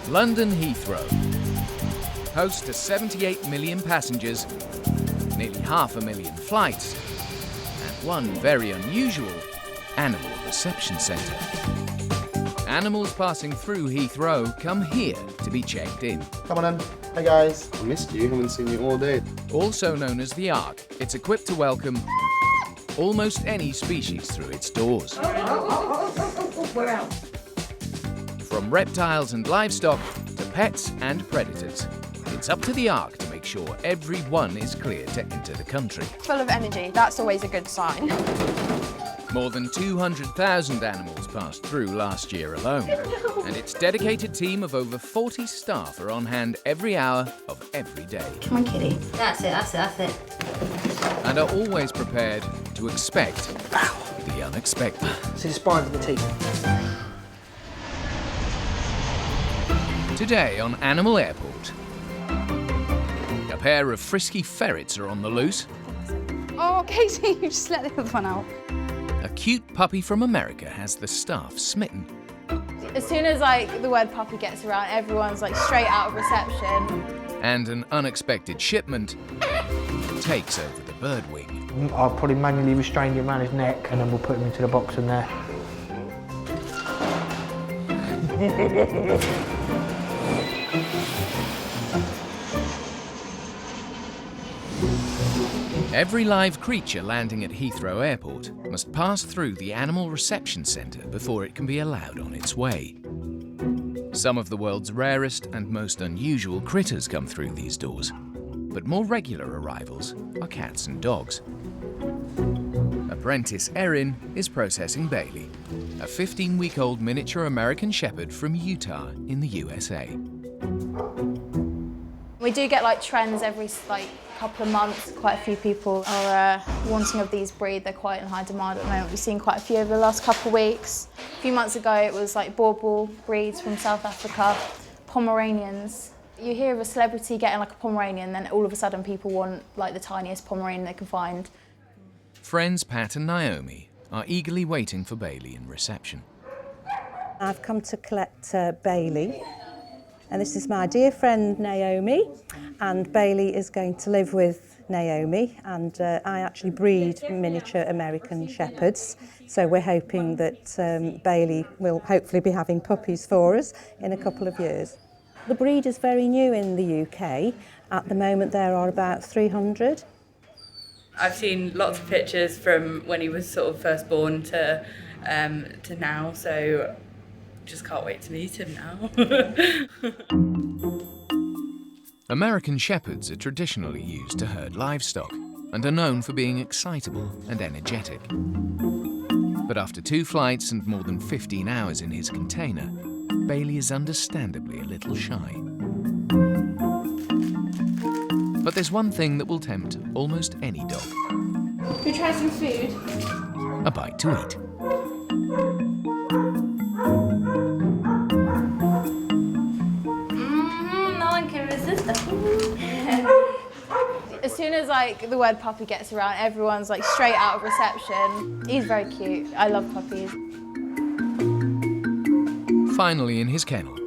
London Heathrow, host to 78 million passengers, nearly 500,000 flights, and one very unusual animal reception centre. Animals passing through Heathrow come here to be checked in. Come on in. Hey guys. I missed you, haven't seen you all day. Also known as the Ark, it's equipped to welcome almost any species through its doors. Where else? From reptiles and livestock to pets and predators. It's up to the Ark to make sure everyone is clear to enter the country. Full of energy, that's always a good sign. More than 200,000 animals passed through last year alone. And its dedicated team of over 40 staff are on hand every hour of every day. Come on, kitty. That's it. And are always prepared to expect the unexpected. See the spines and the teeth. Today on Animal Airport, a pair of frisky ferrets are on the loose. Oh, Katie, you just let the other one out. A cute puppy from America has the staff smitten. As soon as the word puppy gets around, everyone's straight out of reception. And an unexpected shipment takes over the bird wing. I'll probably manually restrain him around his neck and then we'll put him into the box in there. Every live creature landing at Heathrow Airport must pass through the Animal Reception Centre before it can be allowed on its way. Some of the world's rarest and most unusual critters come through these doors, but more regular arrivals are cats and dogs. Apprentice Erin is processing Bailey, a 15-week-old miniature American Shepherd from Utah in the USA. We do get trends every couple of months. Quite a few people are wanting of these breed. They're quite in high demand at the moment. We've seen quite a few over the last couple of weeks. A few months ago it was Borbal breeds from South Africa, Pomeranians. You hear of a celebrity getting a Pomeranian, then all of a sudden people want the tiniest Pomeranian they can find. Friends Pat and Naomi are eagerly waiting for Bailey in reception. I've come to collect Bailey. And this is my dear friend Naomi, and Bailey is going to live with Naomi, and I actually breed miniature American Shepherds, so we're hoping that Bailey will hopefully be having puppies for us in a couple of years. The breed is very new in the UK. At the moment there are about 300. I've seen lots of pictures from when he was first born to now, so just can't wait to meet him now. American Shepherds are traditionally used to herd livestock and are known for being excitable and energetic. But after 2 flights and more than 15 hours in his container, Bailey is understandably a little shy. But there's one thing that will tempt almost any dog. Can we try some food? A bite to eat. No one can resist that. As soon as the word puppy gets around, everyone's straight out of reception. He's very cute. I love puppies. Finally in his kennel,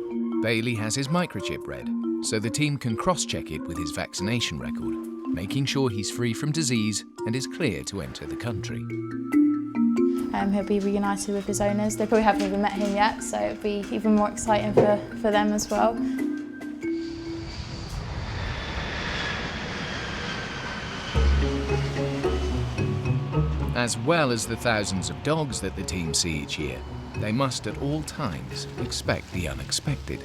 Bailey has his microchip read, so the team can cross-check it with his vaccination record, making sure he's free from disease and is clear to enter the country. He'll be reunited with his owners. They probably haven't even met him yet, so it'll be even more exciting for them as well. As well as the thousands of dogs that the team see each year, they must at all times expect the unexpected.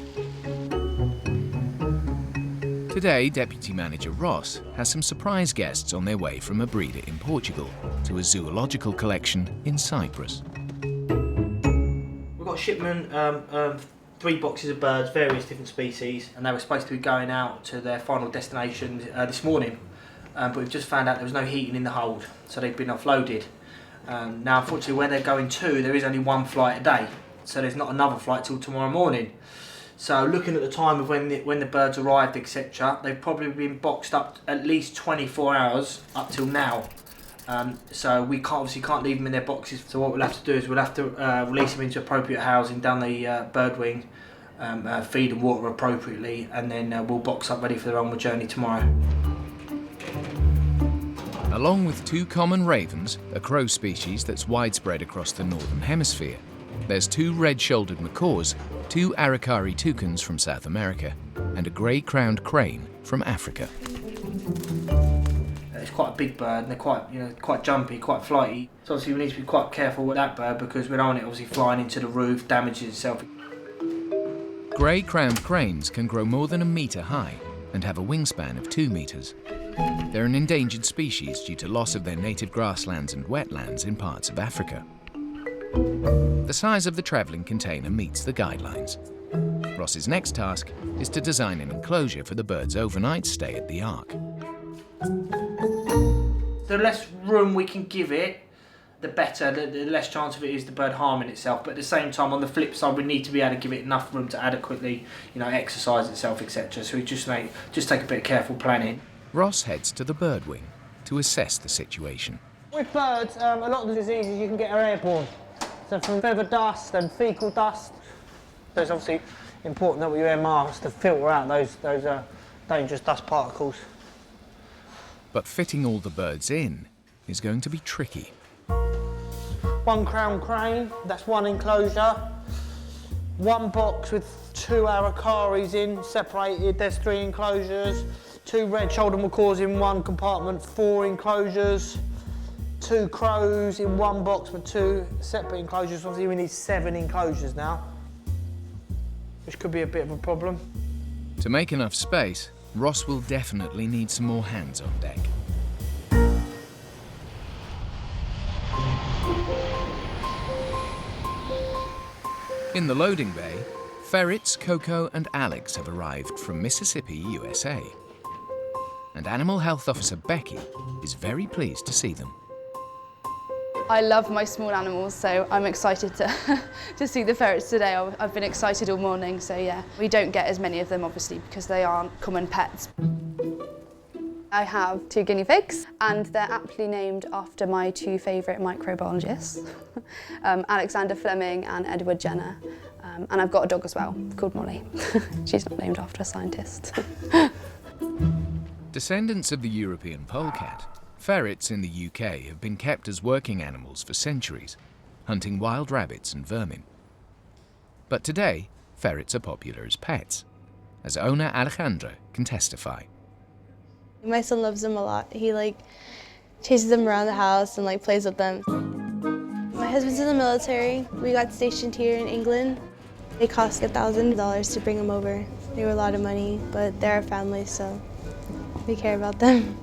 Today, Deputy Manager Ross has some surprise guests on their way from a breeder in Portugal to a zoological collection in Cyprus. We've got a shipment, 3 boxes of birds, various different species, and they were supposed to be going out to their final destination this morning. But we've just found out there was no heating in the hold, so they've been offloaded. Now, unfortunately, where they're going to, there is only 1 flight a day, so there's not another flight till tomorrow morning. So, looking at the time of when the birds arrived, etc., they've probably been boxed up at least 24 hours up till now. So we obviously can't leave them in their boxes. So what we'll have to do is we'll have to release them into appropriate housing down the bird wing, feed and water appropriately, and then we'll box up ready for their onward journey tomorrow. Along with two common ravens, a crow species that's widespread across the northern hemisphere, there's two red-shouldered macaws, two Arikari toucans from South America, and a grey-crowned crane from Africa. It's quite a big bird, and they're quite jumpy, quite flighty. So obviously we need to be quite careful with that bird, because we don't want it obviously flying into the roof, damages itself. Grey-crowned cranes can grow more than 1 metre high and have a wingspan of 2 metres. They're an endangered species due to loss of their native grasslands and wetlands in parts of Africa. The size of the travelling container meets the guidelines. Ross's next task is to design an enclosure for the bird's overnight stay at the Ark. The less room we can give it, the better, the less chance of it is the bird harming itself. But at the same time, on the flip side, we need to be able to give it enough room to adequately, exercise itself, etc. So we just take a bit of careful planning. Ross heads to the bird wing to assess the situation. With birds, a lot of the diseases you can get are airborne. So from feather dust and faecal dust. So it's obviously important that we wear masks to filter out those dangerous dust particles. But fitting all the birds in is going to be tricky. One crown crane, that's one enclosure. One box with 2 Arikaris in, separated, there's 3 enclosures. 2 red-shouldered macaws in one compartment, 4 enclosures. 2 crows in one box with 2 separate enclosures. Obviously we need 7 enclosures now, which could be a bit of a problem. To make enough space, Ross will definitely need some more hands on deck. In the loading bay, Ferrets, Coco and Alex have arrived from Mississippi, USA. And Animal Health Officer Becky is very pleased to see them. I love my small animals, so I'm excited to see the ferrets today. I've been excited all morning, so yeah. We don't get as many of them, obviously, because they aren't common pets. I have 2 guinea pigs, and they're aptly named after my 2 favourite microbiologists, Alexander Fleming and Edward Jenner. And I've got a dog as well, called Molly. She's not named after a scientist. Descendants of the European polecat, ferrets in the UK have been kept as working animals for centuries, hunting wild rabbits and vermin. But today, ferrets are popular as pets, as owner Alejandra can testify. My son loves them a lot. He chases them around the house and plays with them. My husband's in the military. We got stationed here in England. It cost $1,000 to bring them over. They were a lot of money, but they're our family, so we care about them.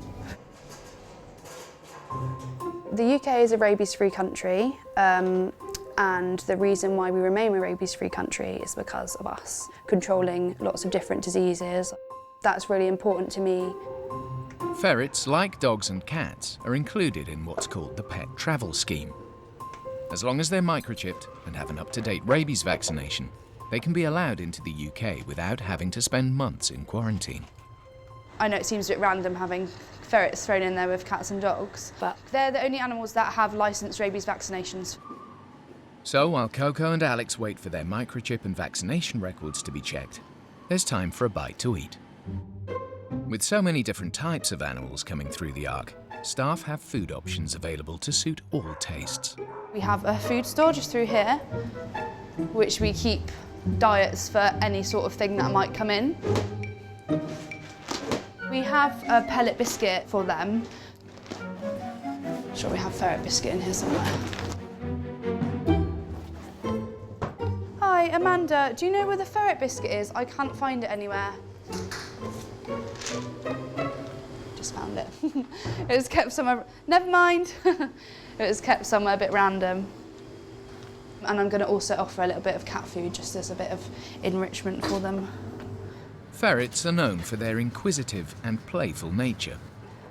The UK is a rabies-free country, and the reason why we remain a rabies-free country is because of us controlling lots of different diseases. That's really important to me. Ferrets, like dogs and cats, are included in what's called the Pet Travel Scheme. As long as they're microchipped and have an up-to-date rabies vaccination, they can be allowed into the UK without having to spend months in quarantine. I know it seems a bit random having ferrets thrown in there with cats and dogs, but they're the only animals that have licensed rabies vaccinations. So while Coco and Alex wait for their microchip and vaccination records to be checked, there's time for a bite to eat. With so many different types of animals coming through the Ark, staff have food options available to suit all tastes. We have a food store just through here, which we keep diets for any sort of thing that might come in. We have a pellet biscuit for them. I'm sure we have ferret biscuit in here somewhere. Hi, Amanda, do you know where the ferret biscuit is? I can't find it anywhere. Just found it. It was kept somewhere, never mind. It was kept somewhere a bit random. And I'm going to also offer a little bit of cat food just as a bit of enrichment for them. Ferrets are known for their inquisitive and playful nature,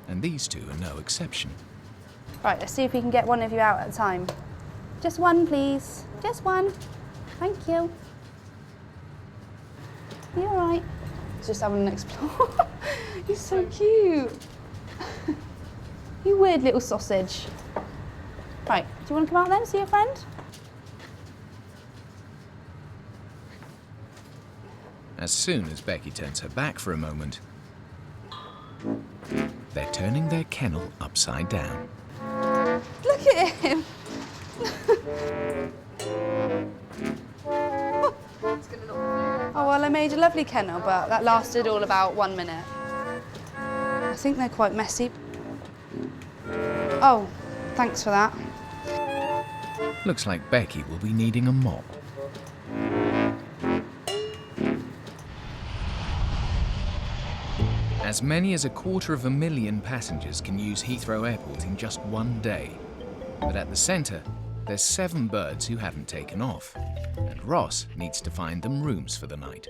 and these two are no exception. Right, let's see if we can get one of you out at a time. Just one, please. Just one. Thank you. You all right? Just having an explore. You're so cute. You weird little sausage. Right, do you want to come out then, see your friend? As soon as Becky turns her back for a moment, they're turning their kennel upside down. Look at him! Oh, well, I made a lovely kennel, but that lasted all about 1 minute. I think they're quite messy. Oh, thanks for that. Looks like Becky will be needing a mop. As many as 250,000 passengers can use Heathrow Airport in just one day. But at the centre, there's 7 birds who haven't taken off, and Ross needs to find them rooms for the night.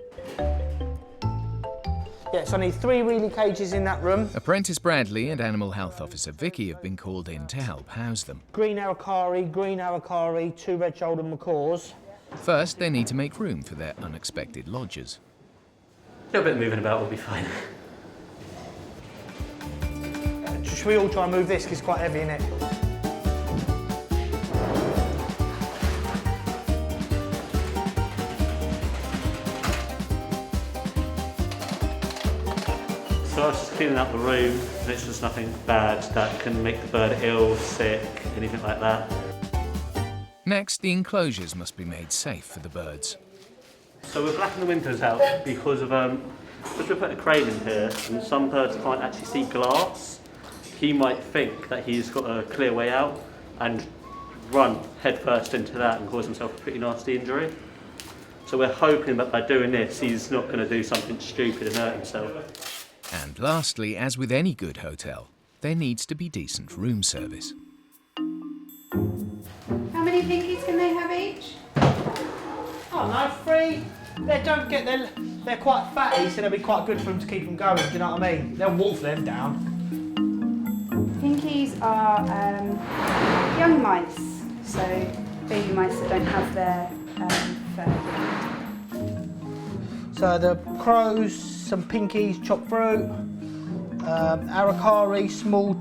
Yes, I need 3 wheelie cages in that room. Apprentice Bradley and Animal Health Officer Vicky have been called in to help house them. Green Aracari, 2 red-shouldered macaws. First, they need to make room for their unexpected lodgers. A little bit of moving about will be fine. Should we all try and move this, because it's quite heavy, isn't it? So I was just cleaning up the room, and it's just nothing bad that can make the bird ill, sick, anything like that. Next, the enclosures must be made safe for the birds. So we're blacking the windows out because of we're putting a crane in here, and some birds can't actually see glass. He might think that he's got a clear way out and run headfirst into that and cause himself a pretty nasty injury. So we're hoping that by doing this, he's not going to do something stupid and hurt himself. And lastly, as with any good hotel, there needs to be decent room service. How many pinkies can they have each? Oh no, 3. They're quite fatty, so they'll be quite good for them to keep them going, do you know what I mean? They'll wolf them down. Pinkies are young mice, so baby mice that don't have their fur. So the crows, some pinkies, chopped fruit, Aracari, small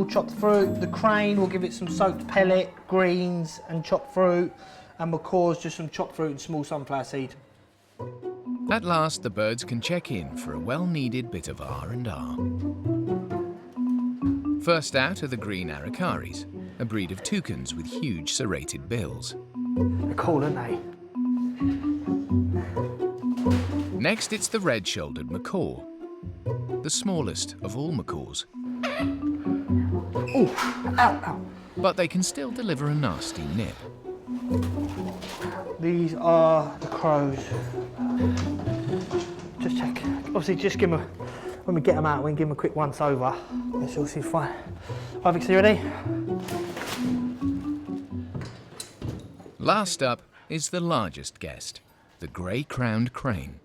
chopped fruit. The crane will give it some soaked pellet, greens and chopped fruit, and macaws just some chopped fruit and small sunflower seed. At last, the birds can check in for a well-needed bit of R&R. First out are the green Aracaris, a breed of toucans with huge serrated bills. They're cool, aren't they? Next, it's the red-shouldered macaw, the smallest of all macaws. Ooh, ow, ow. But they can still deliver a nasty nip. These are the crows. Just check. Obviously, just give them when we get them out, we can give them a quick once over. This all seems fine. Right, Vix, you ready? Last up is the largest guest, the grey-crowned crane.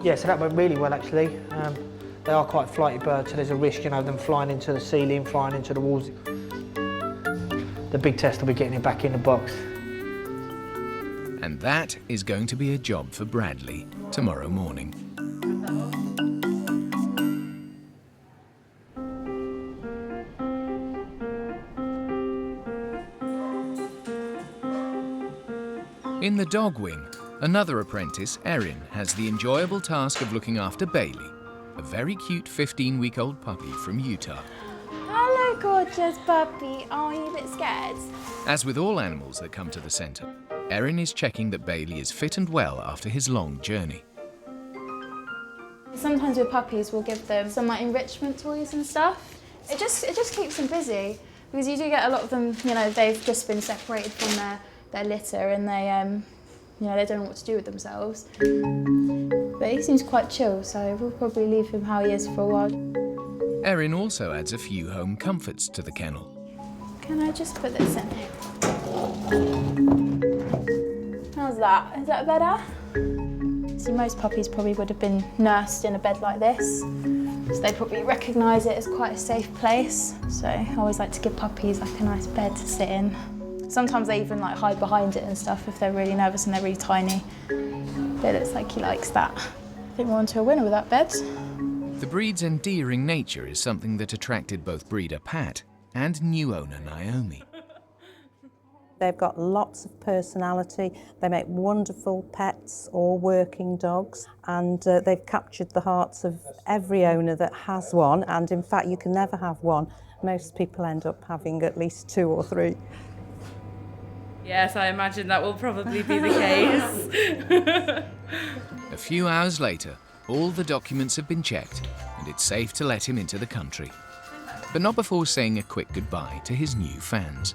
Yeah, so that went really well actually. They are quite flighty birds, so there's a risk, you know, them flying into the ceiling, flying into the walls. The big test will be getting it back in the box. And that is going to be a job for Bradley tomorrow morning. In the dog wing, another apprentice, Erin, has the enjoyable task of looking after Bailey, a very cute 15-week-old puppy from Utah. Hello, gorgeous puppy. Oh, are you a bit scared? As with all animals that come to the centre, Erin is checking that Bailey is fit and well after his long journey. Sometimes with puppies, we'll give them some like enrichment toys and stuff. It just keeps them busy because you do get a lot of them. You know, they've just been separated from their litter and they they don't know what to do with themselves. But he seems quite chill, so we'll probably leave him how he is for a while. Erin also adds a few home comforts to the kennel. Can I just put this in here? How's that? Is that better? See, most puppies probably would have been nursed in a bed like this, so they probably recognise it as quite a safe place. So I always like to give puppies like a nice bed to sit in. Sometimes they even like hide behind it and stuff if they're really nervous and they're really tiny. But it looks like he likes that. I think we're on to a winner with that bed. The breed's endearing nature is something that attracted both breeder Pat and new owner Naomi. They've got lots of personality, they make wonderful pets or working dogs, and they've captured the hearts of every owner that has one, and in fact you can never have one. Most people end up having at least 2 or 3. Yes, I imagine that will probably be the case. A few hours later, all the documents have been checked and it's safe to let him into the country. But not before saying a quick goodbye to his new fans.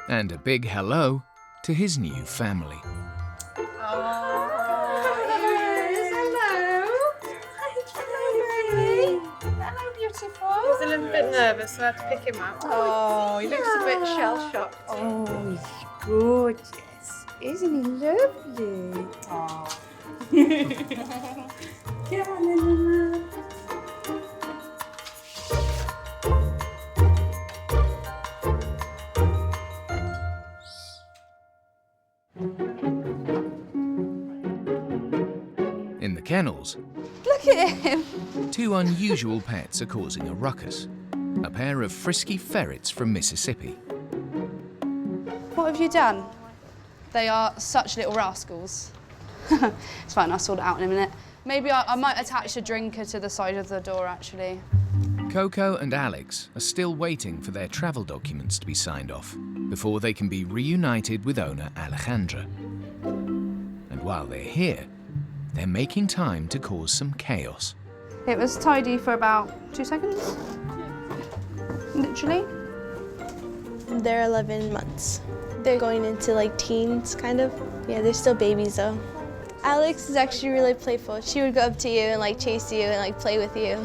And a big hello to his new family. Hello. Hello, beautiful. He was a little bit nervous, so I had to pick him up. Oh, he looks a bit shell-shocked. Oh, he's gorgeous. Isn't he lovely? Oh. Come on, Mama. In the kennels, Look at him. 2 unusual pets are causing a ruckus. A pair of frisky ferrets from Mississippi. What have you done? They are such little rascals. It's fine, I'll sort it out in a minute. Maybe I might attach a drinker to the side of the door, actually. Coco and Alex are still waiting for their travel documents to be signed off before they can be reunited with owner Alejandra. And while they're here, they're making time to cause some chaos. It was tidy for about 2 seconds. Literally. They're 11 months. They're going into like teens, kind of. Yeah, they're still babies though. Alex is actually really playful. She would go up to you and like chase you and like play with you.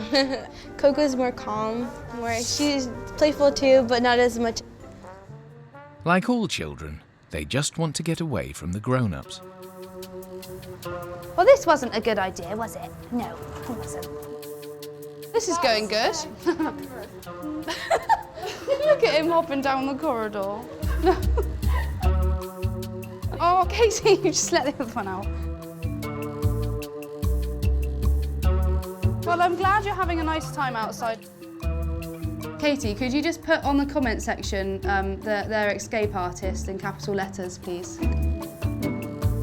Coco's more calm, she's playful too, but not as much. Like all children, they just want to get away from the grown-ups. Well, this wasn't a good idea, was it? No, it wasn't. This is going good. Look at him hopping down the corridor. Oh, Katie, you just let the other one out. Well, I'm glad you're having a nice time outside. Katie, could you just put on the comment section their escape artist in capital letters, please?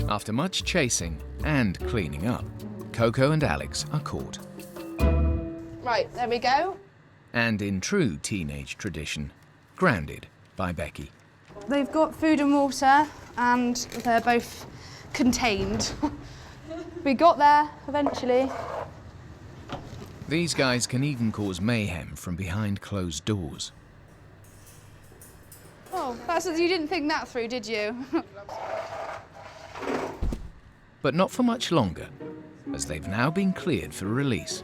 After much chasing and cleaning up, Coco and Alex are caught. Right, there we go. And in true teenage tradition, grounded by Becky. They've got food and water, and they're both contained. We got there, eventually. These guys can even cause mayhem from behind closed doors. Oh, you didn't think that through, did you? But not for much longer, as they've now been cleared for release.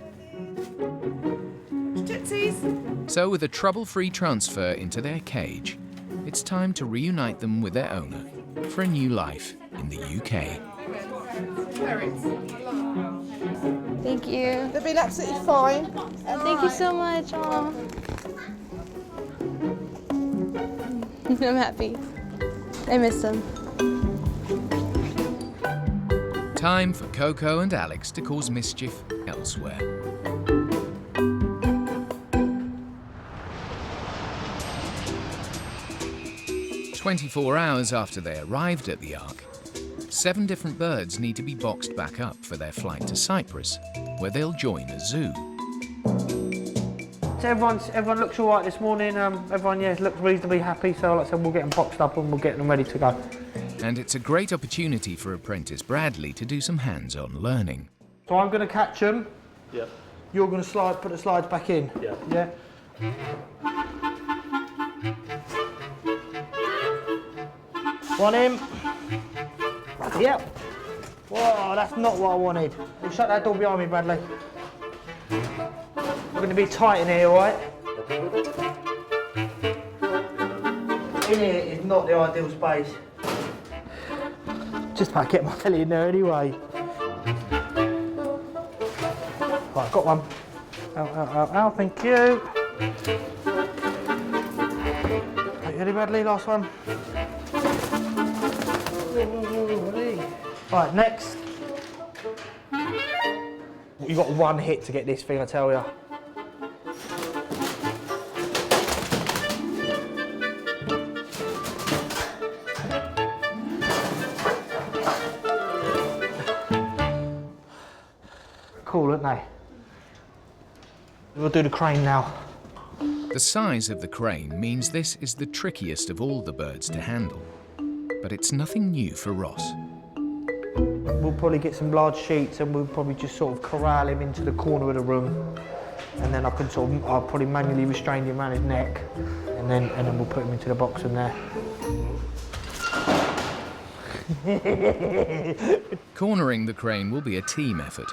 Tootsies. So with a trouble-free transfer into their cage, it's time to reunite them with their owner for a new life in the UK. Thank you. They've been absolutely fine. Thank you so much. Aww. I'm happy. I miss them. Time for Coco and Alex to cause mischief elsewhere. "24 hours after they arrived at the Ark, 7 different birds need to be boxed back up for their flight to Cyprus, where they'll join a zoo. So everyone looks all right this morning. Everyone, looks reasonably happy. So like I said, we'll get them boxed up and we'll get them ready to go. And it's a great opportunity for apprentice Bradley to do some hands-on learning. So I'm going to catch them. Yeah. You're going to put the slides back in. Yeah. Yeah. One in. Yep. Whoa, that's not what I wanted. We'll shut that door behind me, Bradley. We're going to be tight in here, all right? In here is not the ideal space. Just about to get my belly in there anyway. Right, got one. Ow, thank you. Ready, Bradley, last one. Right, next. You got one hit to get this thing, I tell you. Cool, aren't they? We'll do the crane now. The size of the crane means this is the trickiest of all the birds to handle. But it's nothing new for Ross. We'll probably get some large sheets and we'll probably just sort of corral him into the corner of the room. And then I'll probably manually restrain him around his neck. And then we'll put him into the box in there. Cornering the crane will be a team effort.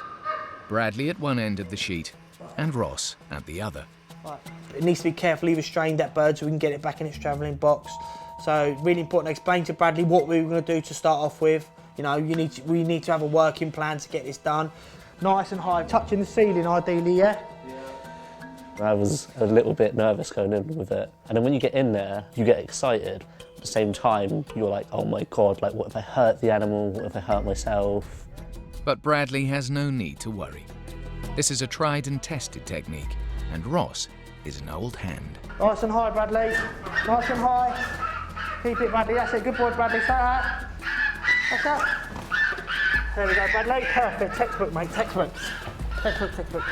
Bradley at one end of the sheet and Ross at the other. Right. It needs to be carefully restrained, that bird, so we can get it back in its travelling box. So really important to explain to Bradley what we were going to do to start off with. You know, we need to have a working plan to get this done. Nice and high, touching the ceiling ideally, yeah? I was a little bit nervous going in with it. And then when you get in there, you get excited. At the same time, you're like, oh my God, like what if I hurt the animal? What if I hurt myself? But Bradley has no need to worry. This is a tried and tested technique, and Ross is an old hand. Nice and high, Bradley. Nice and high. Keep it, Bradley. That's it. Good boy, Bradley. Stay that. That's that. There we go, Bradley. Perfect. Textbook, mate. Textbook. Textbook, textbook.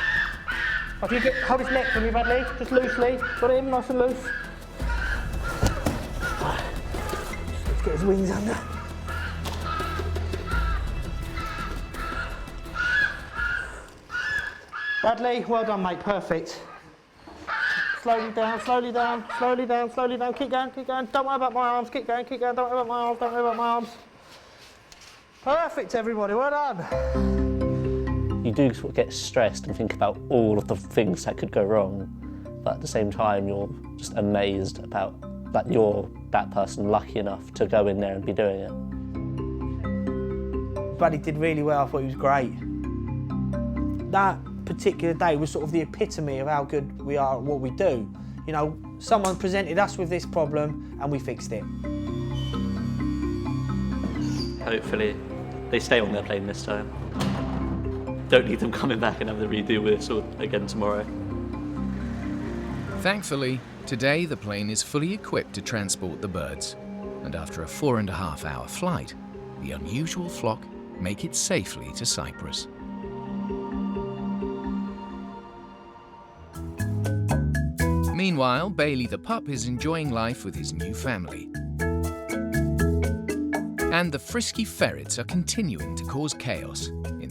If you hold his neck for me, Bradley. Just loosely. Got him nice and loose. Let's get his wings under. Bradley, well done, mate. Perfect. Slowly down, slowly down, slowly down, slowly down. Keep going, keep going. Don't worry about my arms. Keep going, keep going. Don't worry about my arms. Don't worry about my arms. Perfect, everybody. Well done. You do sort of get stressed and think about all of the things that could go wrong, but at the same time, you're just amazed about that you're that person lucky enough to go in there and be doing it. Bradley did really well. I thought he was great. That particular day was sort of the epitome of how good we are at what we do. You know, someone presented us with this problem and we fixed it. Hopefully they stay on their plane this time. Don't need them coming back and having to redo this again tomorrow. Thankfully, today the plane is fully equipped to transport the birds, and after a 4.5-hour flight, the unusual flock make it safely to Cyprus. Meanwhile, Bailey the pup is enjoying life with his new family. And the frisky ferrets are continuing to cause chaos in